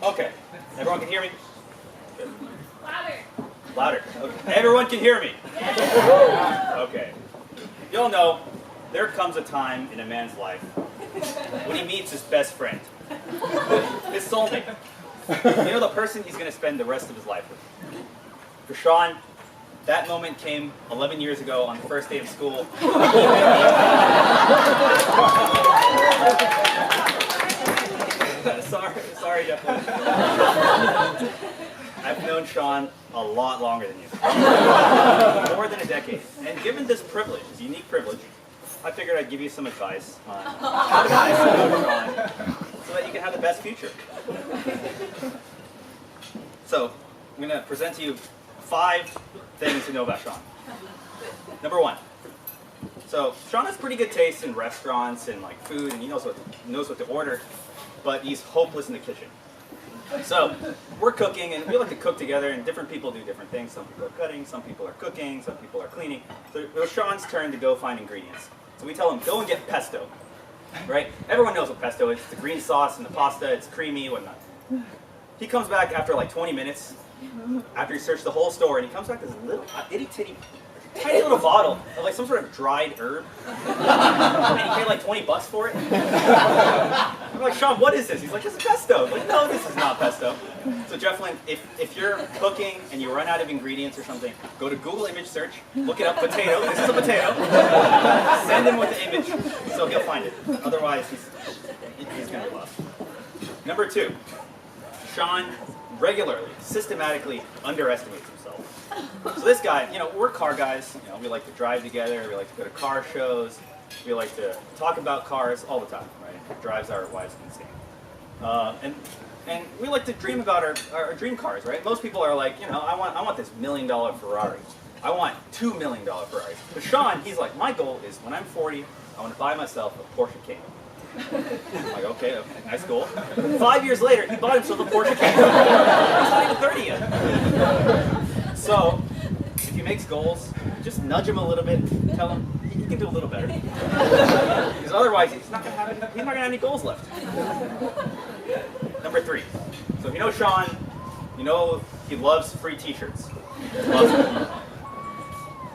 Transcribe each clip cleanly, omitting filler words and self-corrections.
Okay. Everyone can hear me? Good. Louder. Louder. Okay. Everyone can hear me? Okay. You all know, there comes a time in a man's life when he meets his best friend, his soulmate. You know, the person he's going to spend the rest of his life with. For Sean, that moment came 11 years ago on the first day of school. Sorry, Gefflin. I've known Sean a lot longer than you. More than a decade. And given this privilege, this unique privilege, I figured I'd give you some advice on how to get to know Sean so that you can have the best future. So, I'm going to present to you 5 things to know about Sean. Number 1. So, Sean has pretty good taste in restaurants and like food, and he knows what to order, but he's hopeless in the kitchen. So, we're cooking, and we like to cook together, and different people do different things. Some people are cutting, some people are cooking, some people are cleaning. So it was Sean's turn to go find ingredients. So we tell him, go and get pesto, right? Everyone knows what pesto is. It's the green sauce in the pasta, it's creamy, whatnot. He comes back after like 20 minutes, after he searched the whole store, and he comes back with this little, itty-titty, tiny little bottle of like some sort of dried herb. And he paid like 20 bucks for it. I'm like, Sean, what is this? He's like, this is pesto. I'm like, no, this is not pesto. So Gefflin, if you're cooking and you run out of ingredients or something, go to Google image search, look it up, potato, this is a potato. Send him with the image so he'll find it. Otherwise, he's going to be lost. Number 2, Sean regularly, systematically underestimates himself. So this guy, you know, we're car guys. You know, we like to drive together. We like to go to car shows. We like to talk about cars all the time, right? It drives our wives insane. And we like to dream about our dream cars, right? Most people are like, you know, I want this $1 million Ferrari. I want $2 million Ferraris. But Sean, he's like, my goal is when I'm 40, I want to buy myself a Porsche Cayman. I'm like, okay, nice goal. 5 years later, he bought himself a Porsche Cayman. He's not even 30 yet. So, if he makes goals, just nudge him a little bit, tell him he can do a little better. Because otherwise, he's not going to have any goals left. Number 3. So if you know Sean, you know he loves free t-shirts. Loves them.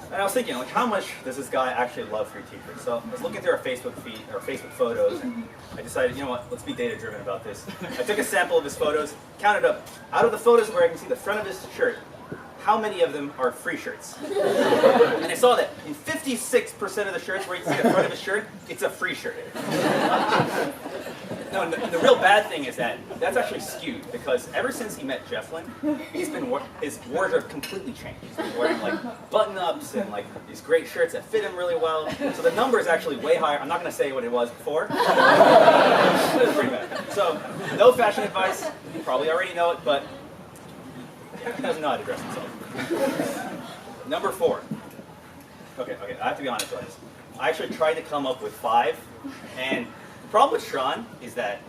And I was thinking, like, how much does this guy actually love free t-shirts? So I was looking through our Facebook feed, or Facebook photos, and I decided, you know what, let's be data-driven about this. I took a sample of his photos, counted up, out of the photos where I can see the front of his shirt, how many of them are free shirts? And I saw that in 56% of the shirts where you can see the front of his shirt, it's a free shirt. No, the real bad thing is that that's actually skewed, because ever since he met Gefflin, his wardrobe completely changed. He's been wearing like button-ups and like these great shirts that fit him really well. So the number is actually way higher. I'm not going to say what it was before. It was pretty bad. So no fashion advice. You probably already know it, but he doesn't know how to dress himself. Number 4. Okay, I have to be honest with this. I actually tried to come up with 5, and the problem with Sean is that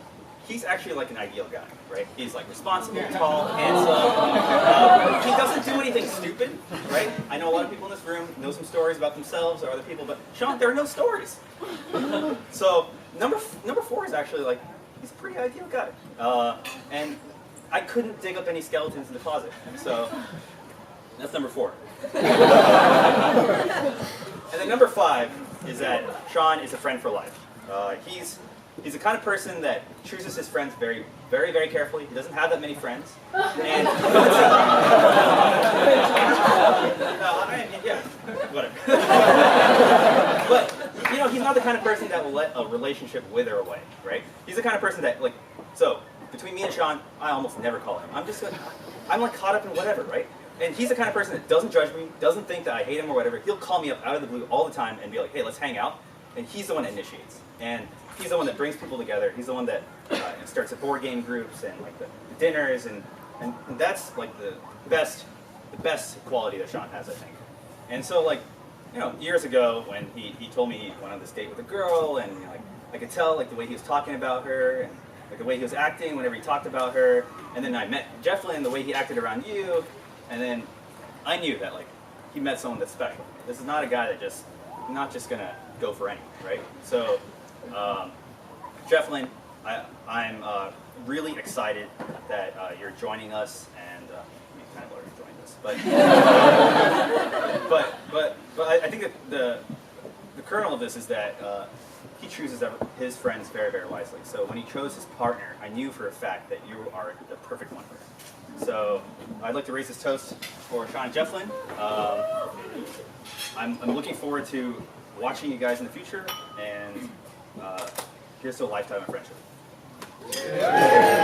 he's actually like an ideal guy, right? He's like responsible, tall, handsome. He doesn't do anything stupid, right? I know a lot of people in this room know some stories about themselves or other people, but Sean, there are no stories. So number 4 is actually like, he's a pretty ideal guy. And I couldn't dig up any skeletons in the closet, so that's number 4. And then number 5 is that Sean is a friend for life. He's the kind of person that chooses his friends very, very, very carefully. He doesn't have that many friends. And yeah, whatever. But you know, he's not the kind of person that will let a relationship wither away, right? He's the kind of person that, like, so between me and Sean, I almost never call him. I'm like caught up in whatever, right? And he's the kind of person that doesn't judge me, doesn't think that I hate him or whatever. He'll call me up out of the blue all the time and be like, hey, let's hang out. And he's the one that initiates. And he's the one that brings people together. He's the one that starts the board game groups and like the dinners. And that's like the best quality that Sean has, I think. And so, like, you know, years ago when he told me he went on this date with a girl, and you know, like I could tell like the way he was talking about her, and like the way he was acting whenever he talked about her. And then I met Gefflin, the way he acted around you, and then I knew that like he met someone that's special. This is not a guy that not just gonna go for anything, right? So, Gefflin, I'm really excited that you're joining us, and you kind of already joined us, but I think that the kernel of this is that he chooses his friends very, very wisely. So when he chose his partner, I knew for a fact that you are the perfect one for him. So I'd like to raise this toast for Sean and Gefflin. I'm looking forward to watching you guys in the future, and here's to a lifetime of friendship. Yeah.